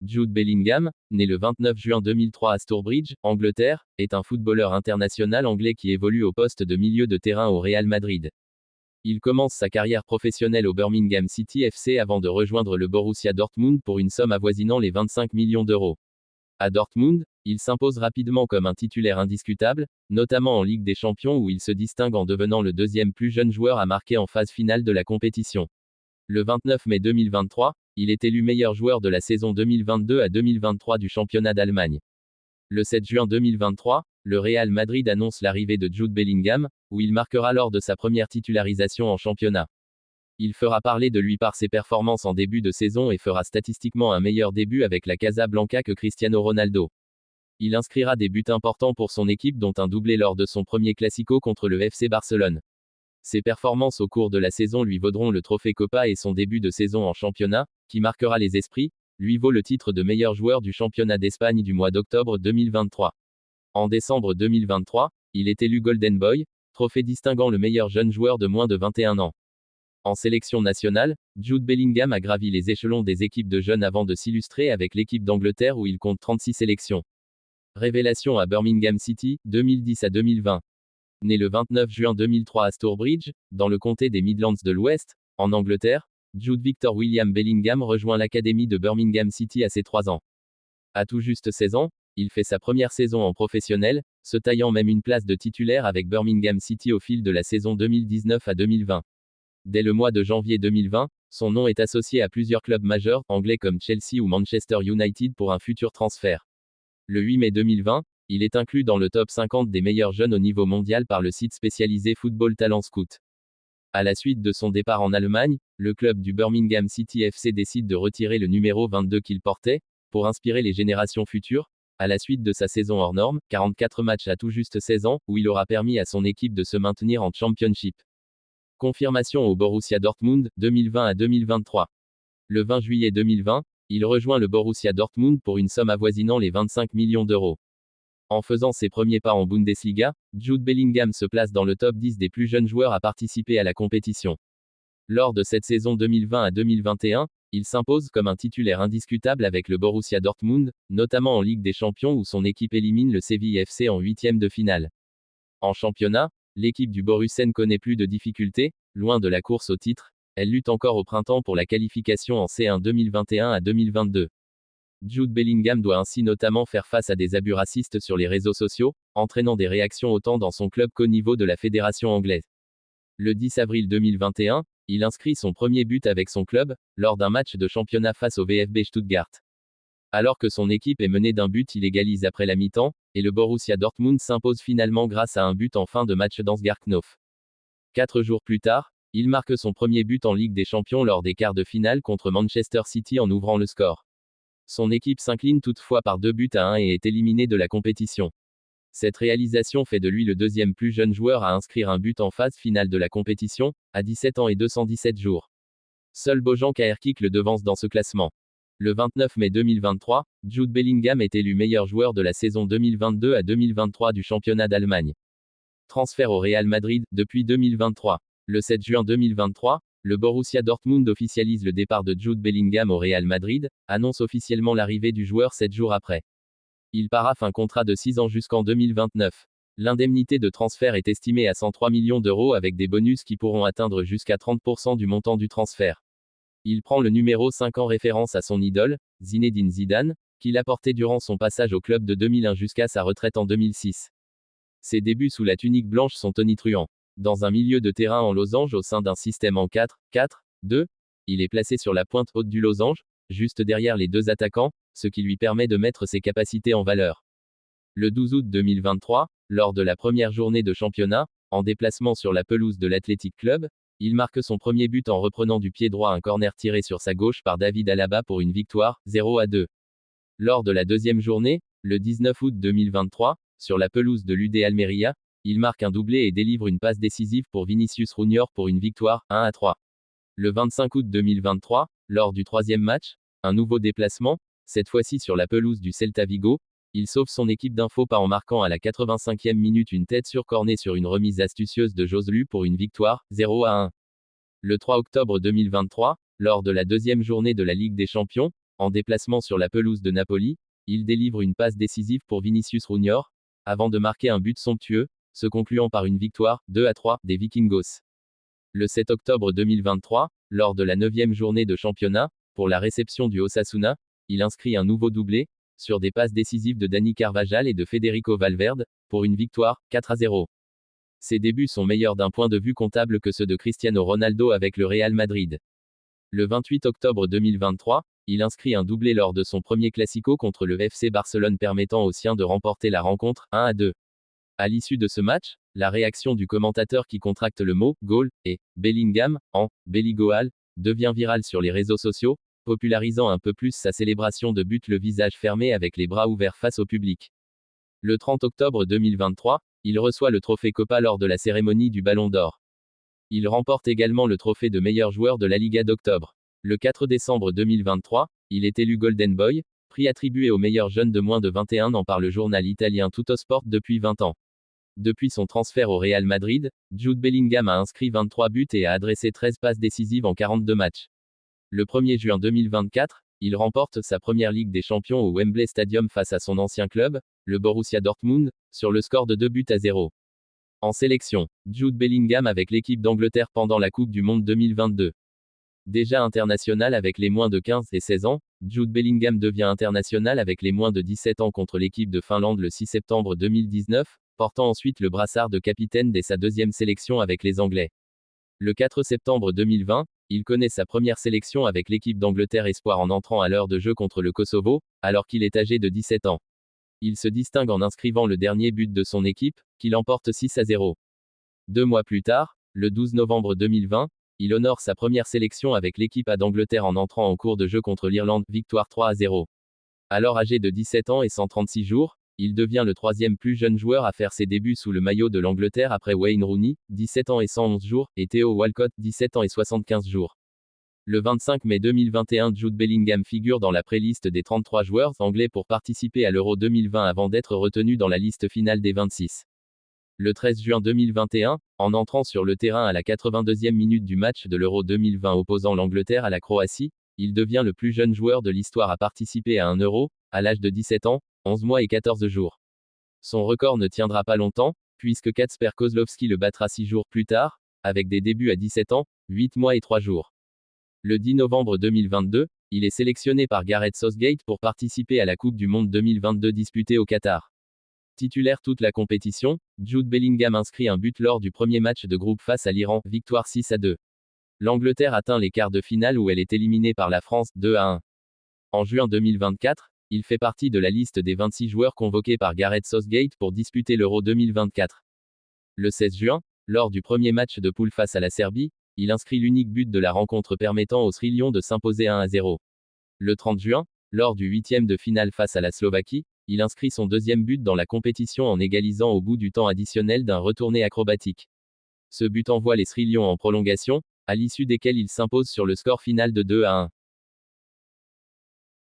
Jude Bellingham, né le 29 juin 2003 à Stourbridge, Angleterre, est un footballeur international anglais qui évolue au poste de milieu de terrain au Real Madrid. Il commence sa carrière professionnelle au Birmingham City FC avant de rejoindre le Borussia Dortmund pour une somme avoisinant les 25 millions d'euros. À Dortmund, il s'impose rapidement comme un titulaire indiscutable, notamment en Ligue des Champions où il se distingue en devenant le deuxième plus jeune joueur à marquer en phase finale de la compétition. Le 29 mai 2023, il est élu meilleur joueur de la saison 2022 à 2023 du championnat d'Allemagne. Le 7 juin 2023, le Real Madrid annonce l'arrivée de Jude Bellingham, où il marquera lors de sa première titularisation en championnat. Il fera parler de lui par ses performances en début de saison et fera statistiquement un meilleur début avec la Casablanca que Cristiano Ronaldo. Il inscrira des buts importants pour son équipe dont un doublé lors de son premier Classico contre le FC Barcelone. Ses performances au cours de la saison lui vaudront le trophée Copa et son début de saison en championnat, qui marquera les esprits, lui vaut le titre de meilleur joueur du championnat d'Espagne du mois d'octobre 2023. En décembre 2023, il est élu Golden Boy, trophée distinguant le meilleur jeune joueur de moins de 21 ans. En sélection nationale, Jude Bellingham a gravi les échelons des équipes de jeunes avant de s'illustrer avec l'équipe d'Angleterre où il compte 36 sélections. Révélation à Birmingham City, 2010 à 2020. Né le 29 juin 2003 à Stourbridge, dans le comté des Midlands de l'Ouest, en Angleterre, Jude Victor William Bellingham rejoint l'académie de Birmingham City à ses 3 ans. À tout juste 16 ans, il fait sa première saison en professionnel, se taillant même une place de titulaire avec Birmingham City au fil de la saison 2019 à 2020. Dès le mois de janvier 2020, son nom est associé à plusieurs clubs majeurs, anglais comme Chelsea ou Manchester United pour un futur transfert. Le 8 mai 2020, il est inclus dans le top 50 des meilleurs jeunes au niveau mondial par le site spécialisé Football Talent Scout. À la suite de son départ en Allemagne, le club du Birmingham City FC décide de retirer le numéro 22 qu'il portait, pour inspirer les générations futures, à la suite de sa saison hors norme, 44 matchs à tout juste 16 ans, où il aura permis à son équipe de se maintenir en Championship. Confirmation au Borussia Dortmund, 2020 à 2023. Le 20 juillet 2020, il rejoint le Borussia Dortmund pour une somme avoisinant les 25 millions d'euros. En faisant ses premiers pas en Bundesliga, Jude Bellingham se place dans le top 10 des plus jeunes joueurs à participer à la compétition. Lors de cette saison 2020 à 2021, il s'impose comme un titulaire indiscutable avec le Borussia Dortmund, notamment en Ligue des Champions où son équipe élimine le Séville FC en huitième de finale. En championnat, l'équipe du Borussen connaît plus de difficultés, loin de la course au titre, elle lutte encore au printemps pour la qualification en C1 2021 à 2022. Jude Bellingham doit ainsi notamment faire face à des abus racistes sur les réseaux sociaux, entraînant des réactions autant dans son club qu'au niveau de la fédération anglaise. Le 10 avril 2021, il inscrit son premier but avec son club, lors d'un match de championnat face au VfB Stuttgart. Alors que son équipe est menée d'un but, il égalise après la mi-temps, et le Borussia Dortmund s'impose finalement grâce à un but en fin de match dans Sgarknof. 4 jours plus tard, il marque son premier but en Ligue des Champions lors des quarts de finale contre Manchester City en ouvrant le score. Son équipe s'incline toutefois par 2-1 et est éliminée de la compétition. Cette réalisation fait de lui le deuxième plus jeune joueur à inscrire un but en phase finale de la compétition, à 17 ans et 217 jours. Seul Bojan Kaerkik le devance dans ce classement. Le 29 mai 2023, Jude Bellingham est élu meilleur joueur de la saison 2022 à 2023 du championnat d'Allemagne. Transfert au Real Madrid, depuis 2023. Le 7 juin 2023, le Borussia Dortmund officialise le départ de Jude Bellingham au Real Madrid, annonce officiellement l'arrivée du joueur 7 jours après. Il paraffe un contrat de 6 ans jusqu'en 2029. L'indemnité de transfert est estimée à 103 millions d'euros avec des bonus qui pourront atteindre jusqu'à 30% du montant du transfert. Il prend le numéro 5 en référence à son idole, Zinedine Zidane, qu'il a porté durant son passage au club de 2001 jusqu'à sa retraite en 2006. Ses débuts sous la tunique blanche sont tonitruants. Dans un milieu de terrain en losange au sein d'un système en 4-4-2, il est placé sur la pointe haute du losange, juste derrière les deux attaquants, ce qui lui permet de mettre ses capacités en valeur. Le 12 août 2023, lors de la première journée de championnat, en déplacement sur la pelouse de l'Athletic Club, il marque son premier but en reprenant du pied droit un corner tiré sur sa gauche par David Alaba pour une victoire, 0-2. Lors de la deuxième journée, le 19 août 2023, sur la pelouse de l'UD Almeria, il marque un doublé et délivre une passe décisive pour Vinicius Junior pour une victoire, 1-3. Le 25 août 2023, lors du troisième match, un nouveau déplacement, cette fois-ci sur la pelouse du Celta Vigo, il sauve son équipe d'un faux pas en marquant à la 85e minute une tête sur cornet sur une remise astucieuse de Joselu pour une victoire, 0-1. Le 3 octobre 2023, lors de la deuxième journée de la Ligue des Champions, en déplacement sur la pelouse de Napoli, il délivre une passe décisive pour Vinicius Junior, avant de marquer un but somptueux, se concluant par une victoire, 2-3, des Vikingos. Le 7 octobre 2023, lors de la 9e journée de championnat, pour la réception du Osasuna, il inscrit un nouveau doublé, sur des passes décisives de Dani Carvajal et de Federico Valverde, pour une victoire, 4-0. Ses débuts sont meilleurs d'un point de vue comptable que ceux de Cristiano Ronaldo avec le Real Madrid. Le 28 octobre 2023, il inscrit un doublé lors de son premier Classico contre le FC Barcelone permettant aux siens de remporter la rencontre, 1-2. À l'issue de ce match, la réaction du commentateur qui contracte le mot « goal » et « Bellingham » en « Belligoal » devient virale sur les réseaux sociaux, popularisant un peu plus sa célébration de but le visage fermé avec les bras ouverts face au public. Le 30 octobre 2023, il reçoit le trophée Copa lors de la cérémonie du Ballon d'Or. Il remporte également le trophée de meilleur joueur de la Liga d'octobre. Le 4 décembre 2023, il est élu Golden Boy, prix attribué aux meilleurs jeunes de moins de 21 ans par le journal italien Tuttosport depuis 20 ans. Depuis son transfert au Real Madrid, Jude Bellingham a inscrit 23 buts et a adressé 13 passes décisives en 42 matchs. Le 1er juin 2024, il remporte sa première Ligue des Champions au Wembley Stadium face à son ancien club, le Borussia Dortmund, sur le score de 2-0. En sélection, Jude Bellingham avec l'équipe d'Angleterre pendant la Coupe du Monde 2022. Déjà international avec les moins de 15 et 16 ans, Jude Bellingham devient international avec les moins de 17 ans contre l'équipe de Finlande le 6 septembre 2019, portant ensuite le brassard de capitaine dès sa deuxième sélection avec les Anglais. Le 4 septembre 2020, il connaît sa première sélection avec l'équipe d'Angleterre espoir en entrant à l'heure de jeu contre le Kosovo, alors qu'il est âgé de 17 ans. Il se distingue en inscrivant le dernier but de son équipe, qui l'emporte 6-0. 2 mois plus tard, le 12 novembre 2020, il honore sa première sélection avec l'équipe A d'Angleterre en entrant en cours de jeu contre l'Irlande, victoire 3-0. Alors âgé de 17 ans et 136 jours, il devient le troisième plus jeune joueur à faire ses débuts sous le maillot de l'Angleterre après Wayne Rooney, 17 ans et 111 jours, et Theo Walcott, 17 ans et 75 jours. Le 25 mai 2021, Jude Bellingham figure dans la pré-liste des 33 joueurs anglais pour participer à l'Euro 2020 avant d'être retenu dans la liste finale des 26. Le 13 juin 2021, en entrant sur le terrain à la 82e minute du match de l'Euro 2020 opposant l'Angleterre à la Croatie, il devient le plus jeune joueur de l'histoire à participer à un Euro, à l'âge de 17 ans, 11 mois et 14 jours. Son record ne tiendra pas longtemps, puisque Kacper Kozlowski le battra 6 jours plus tard, avec des débuts à 17 ans, 8 mois et 3 jours. Le 10 novembre 2022, il est sélectionné par Gareth Southgate pour participer à la Coupe du Monde 2022 disputée au Qatar. Titulaire toute la compétition, Jude Bellingham inscrit un but lors du premier match de groupe face à l'Iran, victoire 6-2. L'Angleterre atteint les quarts de finale où elle est éliminée par la France, 2-1. En juin 2024, il fait partie de la liste des 26 joueurs convoqués par Gareth Southgate pour disputer l'Euro 2024. Le 16 juin, lors du premier match de poule face à la Serbie, il inscrit l'unique but de la rencontre permettant aux Sri Lions de s'imposer 1-0. Le 30 juin, lors du 8e de finale face à la Slovaquie, il inscrit son deuxième but dans la compétition en égalisant au bout du temps additionnel d'un retourné acrobatique. Ce but envoie les Sri Lions en prolongation, à l'issue desquels ils s'imposent sur le score final de 2-1.